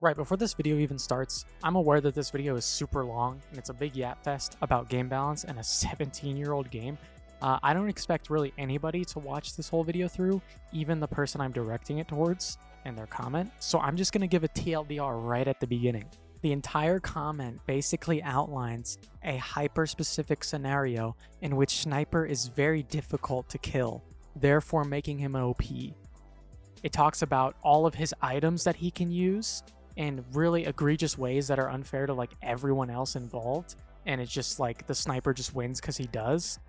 Right, before this video even starts, I'm aware that this video is super long and it's a big yap fest about game balance and a 17-year-old game. I don't expect really anybody to watch this whole video through, even the person I'm directing it towards and their comment, so I'm just going to give a TLDR right at the beginning. The entire comment basically outlines a hyper-specific scenario in which Sniper is very difficult to kill, therefore making him OP. It talks about all of his items that he can use in really egregious ways that are unfair to like everyone else involved, and it's just like the Sniper just wins because he does.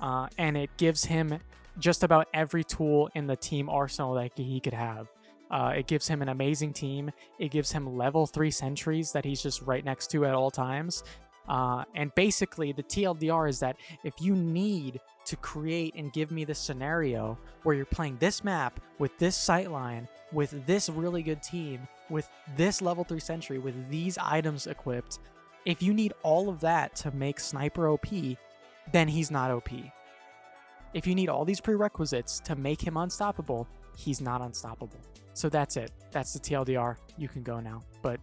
And it gives him just about every tool in the team arsenal that he could have. It gives him an amazing team. It gives him level 3 sentries that he's just right next to at all times. And basically the TLDR is that if you need to create and give me this scenario where you're playing this map with this sightline, with this really good team, with this level 3 sentry, with these items equipped, if you need all of that to make Sniper OP, then he's not OP. If you need all these prerequisites to make him unstoppable, he's not unstoppable. So that's it. That's the TLDR. You can go now. But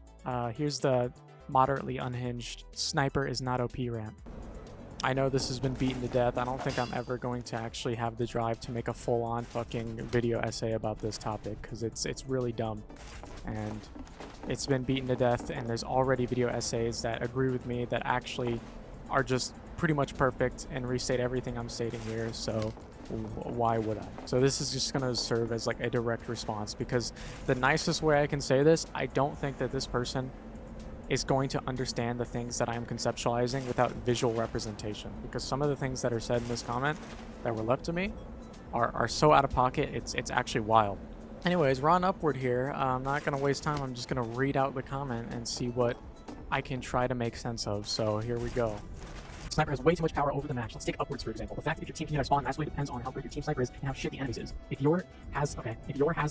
here's the moderately unhinged Sniper is not OP rant. I know this has been beaten to death. I don't think I'm ever going to actually have the drive to make a full-on fucking video essay about this topic because it's really dumb. And it's been beaten to death, and there's already video essays that agree with me that actually are just pretty much perfect and restate everything I'm stating here, so why would I? So this is just going to serve as like a direct response, because the nicest way I can say this, I don't think that this person is going to understand the things that I'm conceptualizing without visual representation, because some of the things that are said in this comment that were left to me are so out of pocket, it's actually wild. Anyways, we're on Upward here. I'm not going to waste time. I'm just going to read out the comment and see what I can try to make sense of. So here we go. Sniper has way too much power over the match. Let's take Upwards, for example. The fact that if your team can spawn massively depends on how good your team sniper is and how shit the enemies is. If your has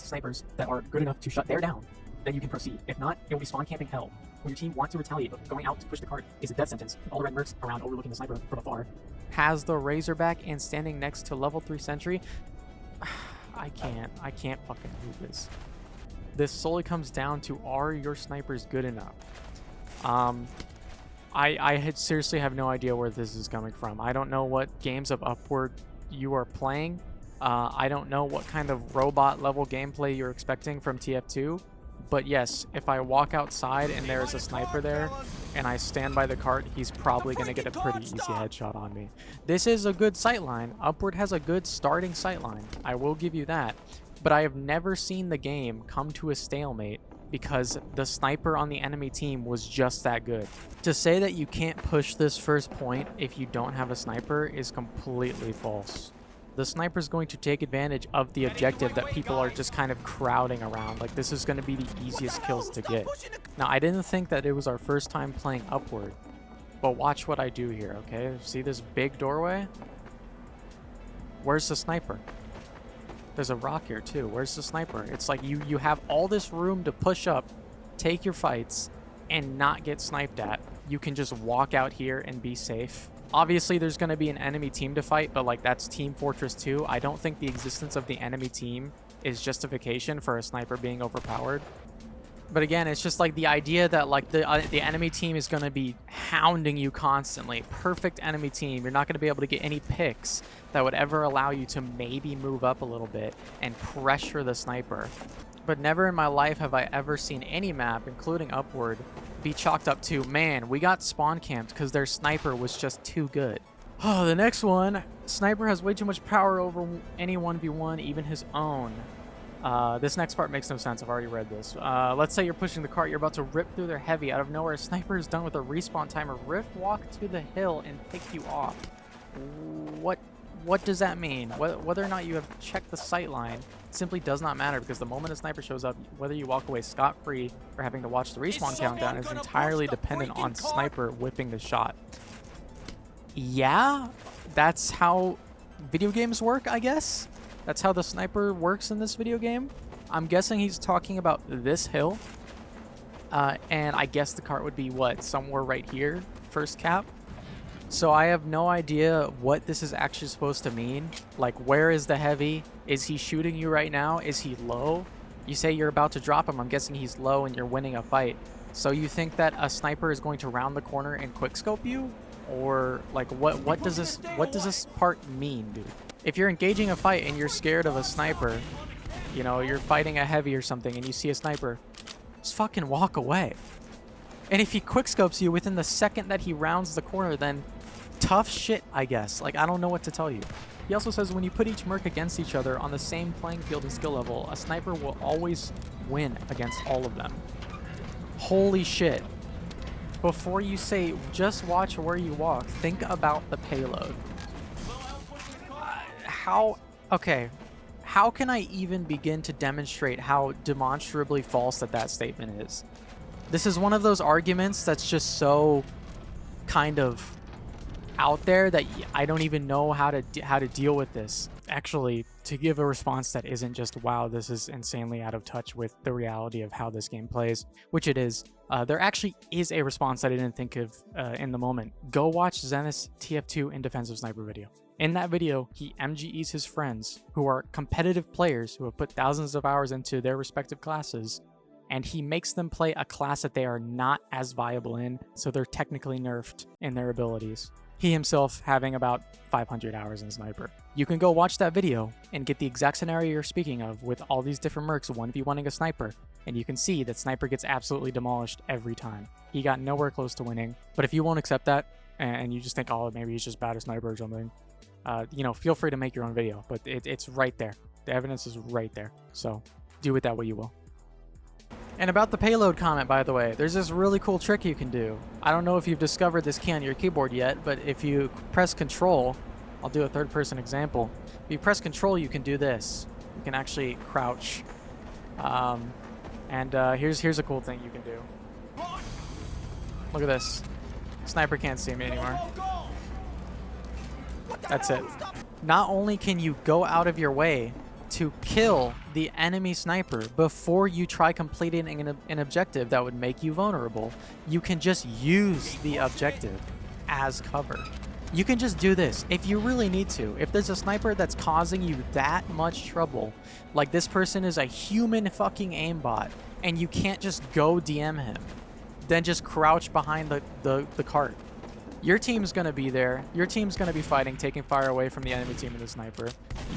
snipers that are good enough to shut their down, then you can proceed. If not, it will be spawn camping hell. When your team wants to retaliate, but going out to push the cart is a death sentence. All the red mercs around overlooking the sniper from afar. Has the Razorback and standing next to level 3 sentry. I can't fucking do this. This solely comes down to, are your snipers good enough? I seriously have no idea where this is coming from. I don't know what games of Upward you are playing. I don't know what kind of robot level gameplay you're expecting from TF2. But yes, if I walk outside and there is a sniper there and I stand by the cart, he's probably going to get a pretty easy headshot on me. This is a good sightline. Upward has a good starting sightline. I will give you that. But I have never seen the game come to a stalemate because the sniper on the enemy team was just that good. To say that you can't push this first point if you don't have a sniper is completely false. The sniper is going to take advantage of the objective that people are just kind of crowding around. Like, this is going to be the easiest kills to get. Now, I didn't think that it was our first time playing Upward, but watch what I do here, okay? See this big doorway? Where's the sniper? There's a rock here too. Where's the sniper? It's like you have all this room to push up, take your fights, and not get sniped at. You can just walk out here and be safe. Obviously, there's going to be an enemy team to fight, but like that's Team Fortress 2. I don't think the existence of the enemy team is justification for a sniper being overpowered. But again, it's just like the idea that like the enemy team is going to be hounding you constantly. Perfect enemy team. You're not going to be able to get any picks that would ever allow you to maybe move up a little bit and pressure the sniper. But never in my life have I ever seen any map, including Upward, be chalked up to, man, we got spawn camped because their sniper was just too good. Oh, the next one. Sniper has way too much power over any 1v1, even his own. This next part makes no sense. I've already read this. Let's say you're pushing the cart. You're about to rip through their heavy. Out of nowhere, a sniper is done with a respawn timer. Rift walk to the hill and pick you off. What does that mean? Whether or not you have checked the sightline simply does not matter, because the moment a sniper shows up, whether you walk away scot-free or having to watch the respawn countdown is entirely dependent on sniper whipping the shot. Yeah, that's how video games work, I guess. That's how the sniper works in this video game. I'm guessing he's talking about this hill. And I guess the cart would be, what, somewhere right here, first cap? So I have no idea what this is actually supposed to mean. Like, where is the heavy? Is he shooting you right now? Is he low? You say you're about to drop him. I'm guessing he's low and you're winning a fight. So you think that a sniper is going to round the corner and quickscope you? Or like what does this part mean, dude? If you're engaging a fight and you're scared of a sniper, you know, you're fighting a heavy or something and you see a sniper, just fucking walk away. And if he quickscopes you within the second that he rounds the corner, then tough shit, I guess. Like, I don't know what to tell you. He also says when you put each merc against each other on the same playing field and skill level, a sniper will always win against all of them. Holy shit. Before you say, just watch where you walk, think about the payload. Okay, how can I even begin to demonstrate how demonstrably false that statement is? This is one of those arguments that's just so kind of out there that I don't even know how to deal with this. Actually, to give a response that isn't just, wow, this is insanely out of touch with the reality of how this game plays, which it is, there actually is a response that I didn't think of in the moment. Go watch Zenith's TF2 in defensive sniper video. In that video, he MGEs his friends, who are competitive players who have put thousands of hours into their respective classes, and he makes them play a class that they are not as viable in, so they're technically nerfed in their abilities. He himself having about 500 hours in Sniper. You can go watch that video and get the exact scenario you're speaking of with all these different mercs 1v1ing a Sniper, and you can see that Sniper gets absolutely demolished every time. He got nowhere close to winning, but if you won't accept that, and you just think, oh, maybe he's just bad at Sniper or something, you know, feel free to make your own video, but it's right there. The evidence is right there, so do with that what you will. And about the payload comment, by the way, there's this really cool trick you can do. I don't know if you've discovered this key on your keyboard yet, but if you press Control, I'll do a third-person example. If you press Control, you can do this. You can actually crouch. Here's a cool thing you can do. Look at this. Sniper can't see me anymore. That's it. Not only can you go out of your way to kill the enemy sniper before you try completing an objective that would make you vulnerable, you can just use the objective as cover. You can just do this if you really need to. If there's a sniper that's causing you that much trouble, like this person is a human fucking aimbot, and you can't just go DM him, then just crouch behind the cart. Your team's going to be there. Your team's going to be fighting, taking fire away from the enemy team and the sniper.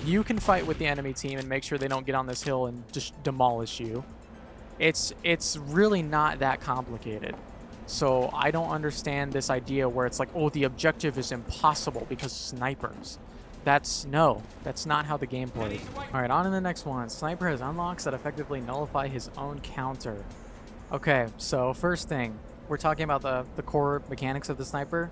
You can fight with the enemy team and make sure they don't get on this hill and just demolish you. It's really not that complicated. So I don't understand this idea where it's like, oh, the objective is impossible because snipers. That's not how the game plays. All right, on to the next one. Sniper has unlocks that effectively nullify his own counter. Okay, so first thing, we're talking about the core mechanics of the sniper.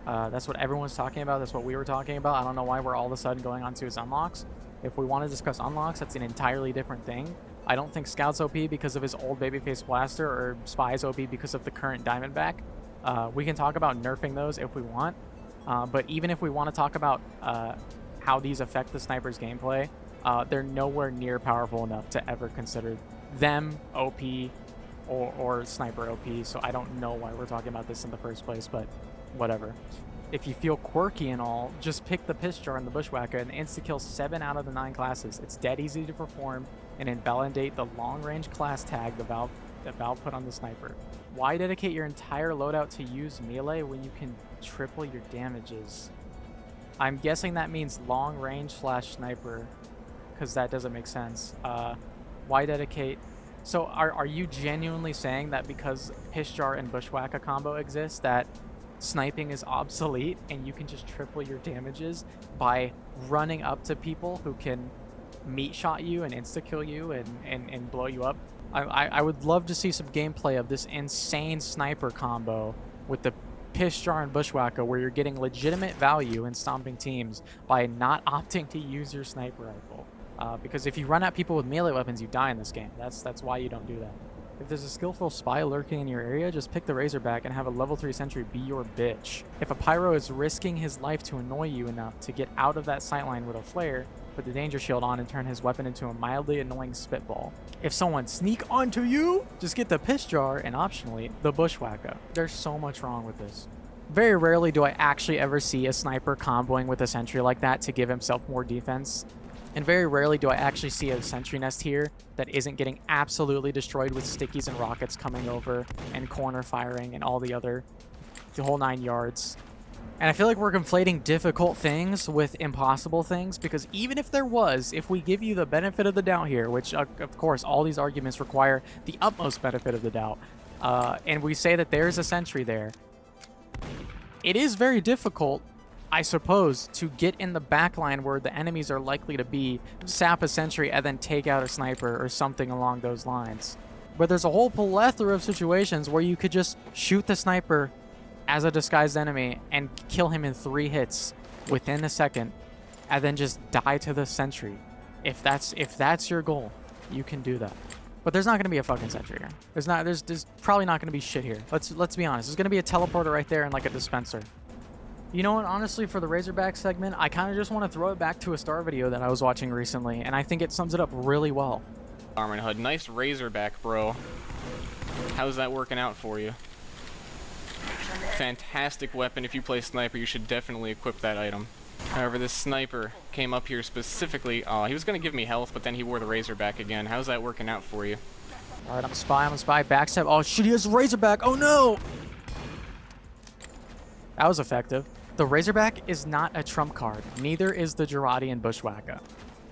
That's what everyone's talking about. That's what we were talking about. I don't know why we're all of a sudden going on to his unlocks. If we want to discuss unlocks, that's an entirely different thing. I don't think Scout's OP because of his old babyface blaster, or Spy's OP because of the current Diamondback. We can talk about nerfing those if we want. But even if we want to talk about how these affect the sniper's gameplay, they're nowhere near powerful enough to ever consider them OP or sniper OP, so I don't know why we're talking about this in the first place, but whatever. If you feel quirky and all, just pick the Piss Jar and the Bushwhacker and insta-kill 7 out of the 9 classes. It's dead easy to perform and invalidate the long-range class tag that Valve put on the sniper. Why dedicate your entire loadout to use melee when you can triple your damages? I'm guessing that means long-range / sniper, because that doesn't make sense. Why dedicate... So are you genuinely saying that because Piss Jar and Bushwhacker combo exists, that sniping is obsolete and you can just triple your damages by running up to people who can meat shot you and insta-kill you and blow you up? I would love to see some gameplay of this insane sniper combo with the Piss Jar and Bushwhacker, where you're getting legitimate value in stomping teams by not opting to use your sniper rifle. Because if you run at people with melee weapons, you die in this game. That's why you don't do that. If there's a skillful spy lurking in your area, just pick the Razorback and have a level 3 sentry be your bitch. If a pyro is risking his life to annoy you enough to get out of that sightline with a flare, put the danger shield on and turn his weapon into a mildly annoying spitball. If someone sneak onto you, just get the Piss Jar and optionally the Bushwhacker. There's so much wrong with this. Very rarely do I actually ever see a sniper comboing with a sentry like that to give himself more defense. And very rarely do I actually see a sentry nest here that isn't getting absolutely destroyed with stickies and rockets coming over and corner firing and all the whole 9 yards. And I feel like we're conflating difficult things with impossible things, because even if we give you the benefit of the doubt here, which of course all these arguments require the utmost benefit of the doubt, and we say that there's a sentry there, it is very difficult, I suppose, to get in the back line where the enemies are likely to be, sap a sentry, and then take out a sniper or something along those lines. But there's a whole plethora of situations where you could just shoot the sniper as a disguised enemy and kill him in 3 hits within a second, and then just die to the sentry. If that's your goal, you can do that. But there's not going to be a fucking sentry here. There's probably not going to be shit here. Let's be honest. There's going to be a teleporter right there and like a dispenser. You know what? Honestly, for the Razorback segment, I kind of just want to throw it back to a Star video that I was watching recently, and I think it sums it up really well. Armin Hood, nice Razorback, bro. How's that working out for you? Fantastic weapon. If you play sniper, you should definitely equip that item. However, this sniper came up here specifically. He was going to give me health, but then he wore the Razorback again. How's that working out for you? All right, I'm a spy. Backstab. Oh, shit, he has Razorback. Oh, no. That was effective. The Razorback is not a trump card. Neither is the Gerardian Bushwhacker.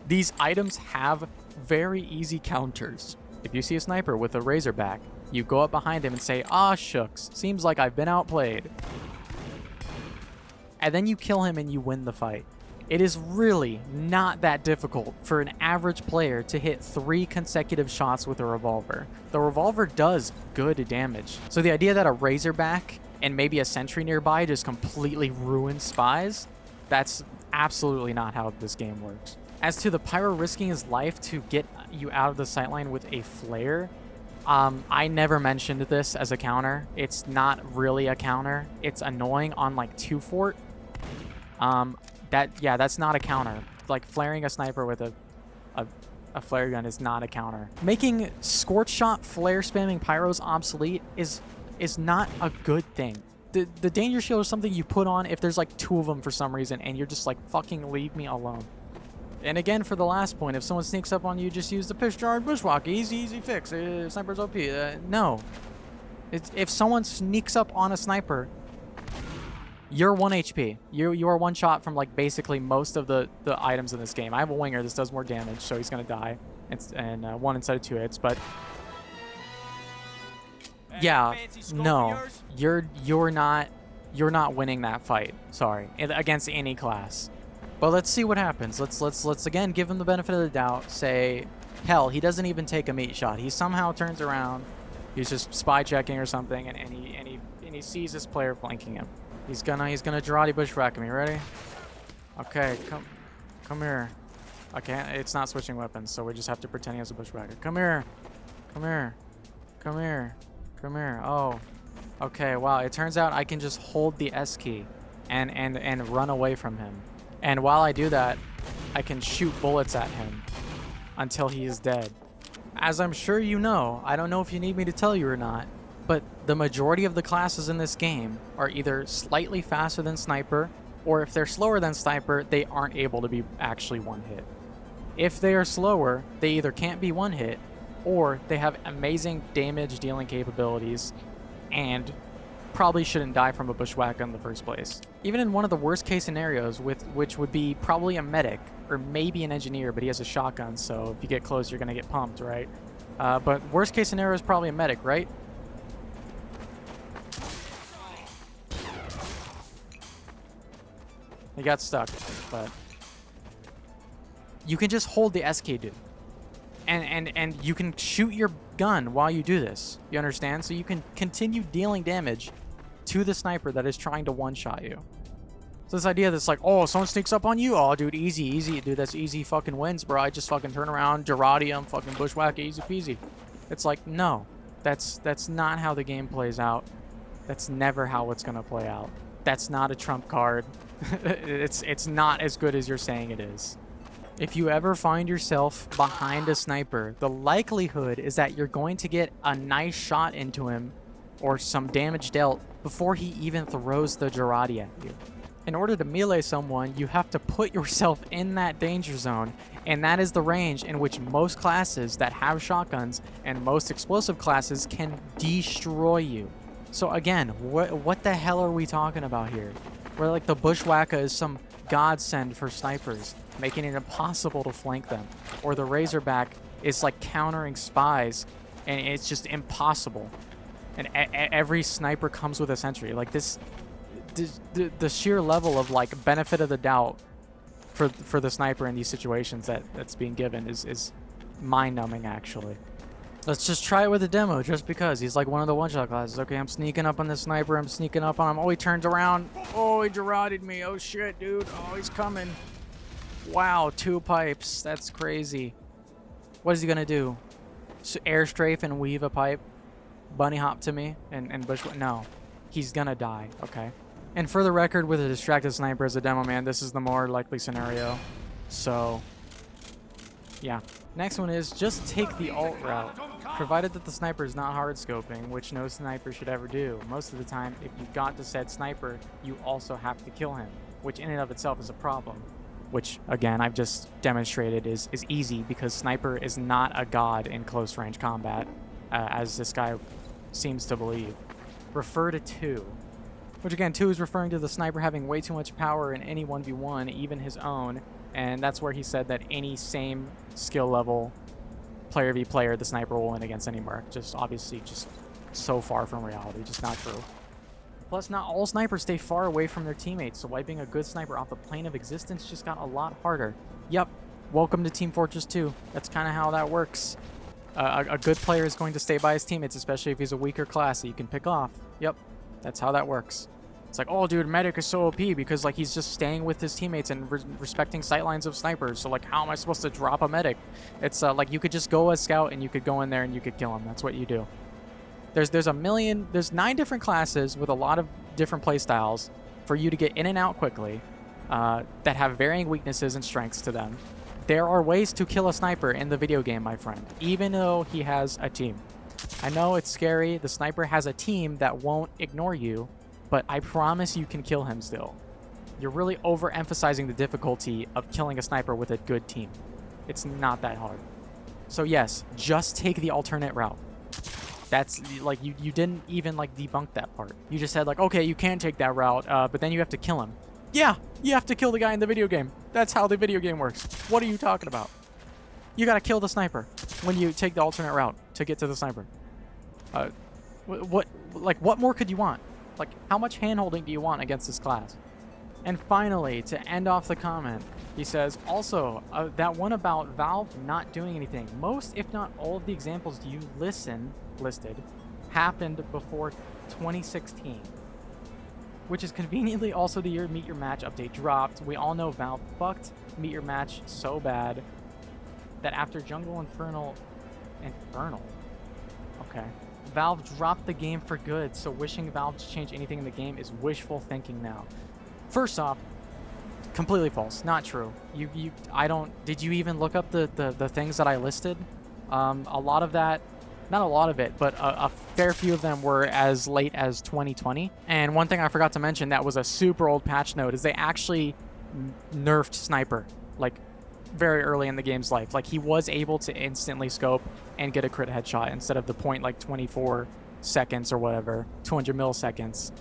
These items have very easy counters. If you see a sniper with a Razorback, you go up behind him and say, "Ah, shucks, seems like I've been outplayed." And then you kill him and you win the fight. It is really not that difficult for an average player to hit 3 consecutive shots with a revolver. The revolver does good damage. So the idea that a Razorback and maybe a sentry nearby just completely ruins spies, that's absolutely not how this game works. As to the Pyro risking his life to get you out of the sightline with a flare, I never mentioned this as a counter. It's not really a counter. It's annoying on like 2 fort. That's not a counter. Like flaring a sniper with a flare gun is not a counter. Making Scorch Shot flare spamming pyros obsolete is not a good thing. The danger shield is something you put on if there's like 2 of them for some reason and you're just like, fucking leave me alone. And again, for the last point, if someone sneaks up on you, just use the push-charge bushwhack. Easy fix. Sniper's OP. No. If someone sneaks up on a sniper, you're 1 HP. You are 1 shot from like basically most of the items in this game. I have a winger. This does more damage, so he's gonna die. And 1 instead of 2 hits. But yeah, no, you're not winning that fight. Sorry, against any class. But let's see what happens. Let's again give him the benefit of the doubt. Say, hell, he doesn't even take a meat shot. He somehow turns around. He's just spy checking or something, and he sees this player flanking him. He's gonna Gerardi bushwhack him. You ready? Okay, come here. I can't. It's not switching weapons, so we just have to pretend he has a bushwhacker. Come here. Oh, okay. Wow. It turns out I can just hold the S key and run away from him. And while I do that, I can shoot bullets at him until he is dead. As I'm sure you know, I don't know if you need me to tell you or not, but the majority of the classes in this game are either slightly faster than Sniper, or if they're slower than Sniper, they aren't able to be actually 1 hit. If they are slower, they either can't be 1 hit, or they have amazing damage dealing capabilities and probably shouldn't die from a bushwhacker in the first place. Even in one of the worst case scenarios, which would be probably a medic or maybe an engineer, but he has a shotgun, so if you get close, you're gonna get pumped, right? But worst case scenario is probably a medic, right? He got stuck, but you can just hold the SK, dude. And you can shoot your gun while you do this. You understand? So you can continue dealing damage to the sniper that is trying to one-shot you. So this idea that's like, oh, someone sneaks up on you? Oh, dude, easy. Dude, that's easy fucking wins, bro. I just fucking turn around, Gerardi him, fucking bushwhack, easy peasy. It's like, no. That's not how the game plays out. That's never how it's gonna play out. That's not a trump card. It's not as good as you're saying it is. If you ever find yourself behind a sniper, the likelihood is that you're going to get a nice shot into him or some damage dealt before he even throws the Gerardi at you. In order to melee someone, you have to put yourself in that danger zone, and that is the range in which most classes that have shotguns and most explosive classes can destroy you. So again, what the hell are we talking about here? Where like the Bushwhacker is some godsend for snipers, making it impossible to flank them, or the Razorback is like countering spies, and it's just impossible. And every sniper comes with a sentry. Like this, the sheer level of like benefit of the doubt for the sniper in these situations that's being given is mind-numbing, actually. Let's just try it with a demo, just because he's like one of the one-shot classes. Okay, I'm sneaking up on the sniper. I'm sneaking up on him. Oh, he turns around. Oh, he Gerarded me. Oh shit, dude. Oh, he's coming. Wow, 2 pipes. That's crazy. What is he gonna do? Air strafe and weave a pipe? Bunny hop to me and bush? No, he's gonna die. Okay. And for the record, with a distracted sniper as a demo man, this is the more likely scenario. So, yeah. Next one is just take the alt route, provided that the sniper is not hard scoping, which no sniper should ever do. Most of the time, if you got to said sniper, you also have to kill him, which in and of itself is a problem. Which, again, I've just demonstrated is easy, because sniper is not a god in close range combat, as this guy seems to believe. Refer to 2. Which again, 2 is referring to the sniper having way too much power in any 1v1, even his own, and that's where he said that any same skill level player v player, the sniper will win against any merc. Just obviously just so far from reality, just not true. Plus, not all snipers stay far away from their teammates, so wiping a good sniper off the plane of existence just got a lot harder. Yep, welcome to Team Fortress 2. That's kind of how that works. A good player is going to stay by his teammates, especially if he's a weaker class that you can pick off. Yep, that's how that works. It's like, oh, dude, medic is so OP because like he's just staying with his teammates and respecting sightlines of snipers. So like, how am I supposed to drop a medic? It's like you could just go as scout and you could go in there and you could kill him. That's what you do. There's 9 different classes with a lot of different play styles for you to get in and out quickly, that have varying weaknesses and strengths to them. There are ways to kill a sniper in the video game, my friend, even though he has a team. I know it's scary. The sniper has a team that won't ignore you, but I promise you can kill him still. You're really overemphasizing the difficulty of killing a sniper with a good team. It's not that hard. So yes, just take the alternate route. That's like, you didn't even like debunk that part. You just said like, okay, you can take that route, but then you have to kill him. Yeah, you have to kill the guy in the video game. That's how the video game works. What are you talking about? You gotta kill the sniper when you take the alternate route to get to the sniper. What more could you want? Like, how much hand-holding do you want against this class? And finally, to end off the comment, he says, also, that one about Valve not doing anything. Most, if not all, of the examples you listed happened before 2016, which is conveniently also the year Meet Your Match update dropped. We all know Valve fucked Meet Your Match so bad that after Jungle Infernal, okay, Valve dropped the game for good, so wishing Valve to change anything in the game is wishful thinking now. First off, completely false. Not true. Did you even look up the things that I listed? A lot of that, not a lot of it, but a fair few of them were as late as 2020. And one thing I forgot to mention that was a super old patch note is they actually nerfed Sniper, like, very early in the game's life. Like, he was able to instantly scope and get a crit headshot instead of the point like 24 seconds or whatever, 200 milliseconds.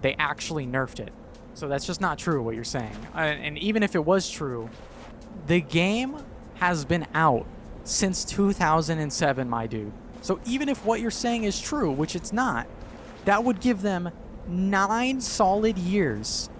They actually nerfed it. So that's just not true what you're saying. And even if it was true, the game has been out since 2007, my dude. So even if what you're saying is true, which it's not, that would give them 9 solid years.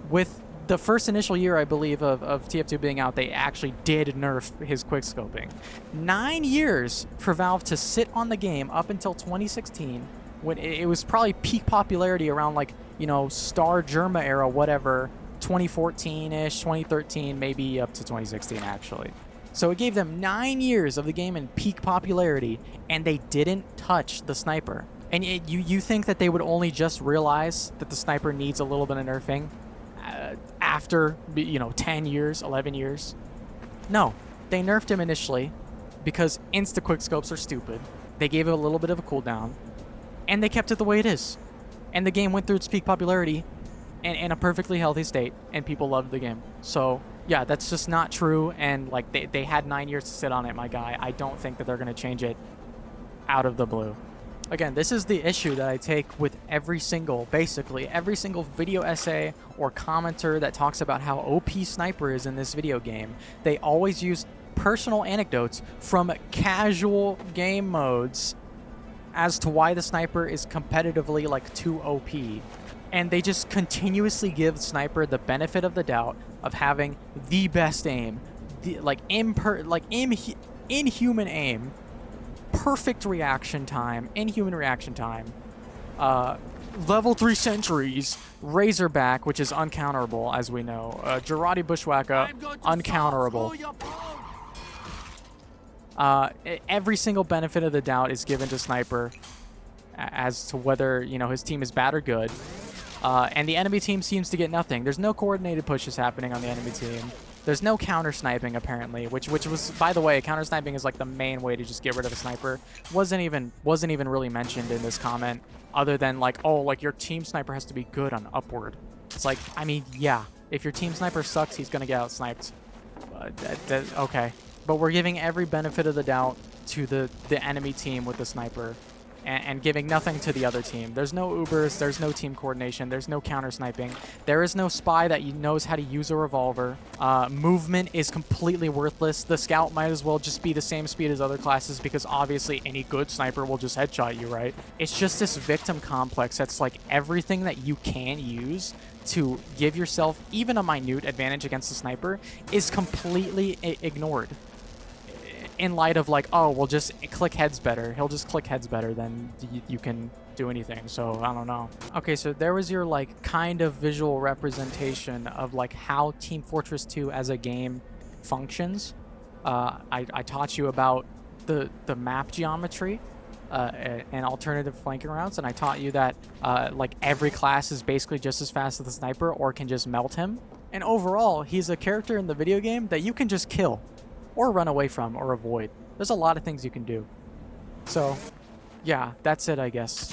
With the first initial year, I believe, of TF2 being out, they actually did nerf his quickscoping. 9 years for Valve to sit on the game up until 2016, when it was probably peak popularity around, like, you know, Star Germa era, whatever, 2014-ish, 2013, maybe up to 2016, actually. So it gave them 9 years of the game in peak popularity, and they didn't touch the sniper. And you think that they would only just realize that the sniper needs a little bit of nerfing after, 10 years, 11 years? No, they nerfed him initially because insta-quickscopes are stupid. They gave it a little bit of a cooldown, and they kept it the way it is. And the game went through its peak popularity in a perfectly healthy state, and people loved the game. So yeah, that's just not true. And like they had 9 years to sit on it, my guy. I don't think that they're gonna change it out of the blue. Again, this is the issue that I take with basically every single video essay or commenter that talks about how OP Sniper is in this video game. They always use personal anecdotes from casual game modes as to why the Sniper is competitively like too OP. And they just continuously give Sniper the benefit of the doubt of having the best aim, inhuman aim, perfect reaction time, inhuman reaction time, level 3 sentries, Razorback, which is uncounterable, as we know, Girardi Bushwhacker, uncounterable. Every single benefit of the doubt is given to Sniper as to whether, you know, his team is bad or good. And the enemy team seems to get nothing. There's no coordinated pushes happening on the enemy team. There's no counter sniping apparently, which was, by the way, counter sniping is like the main way to just get rid of a sniper. Wasn't even really mentioned in this comment, other than like, oh, like your team sniper has to be good on upward. It's like, I mean, yeah, if your team sniper sucks, he's gonna get out sniped. Okay, but we're giving every benefit of the doubt to the enemy team with the sniper, and giving nothing to the other team. There's no Ubers, there's no team coordination, there's no counter sniping, there is no spy that knows how to use a revolver. Movement is completely worthless. The scout might as well just be the same speed as other classes, because obviously any good sniper will just headshot you, right? It's just this victim complex that's like everything that you can use to give yourself even a minute advantage against the sniper is completely ignored. In light of like, oh, we'll just click heads better. He'll just click heads better than you can do anything. So I don't know. Okay, so there was your like kind of visual representation of like how Team Fortress 2 as a game functions. I taught you about the map geometry and alternative flanking routes, and I taught you that like every class is basically just as fast as the sniper or can just melt him. And overall, he's a character in the video game that you can just kill or run away from or avoid. There's a lot of things you can do. So yeah, that's it, I guess.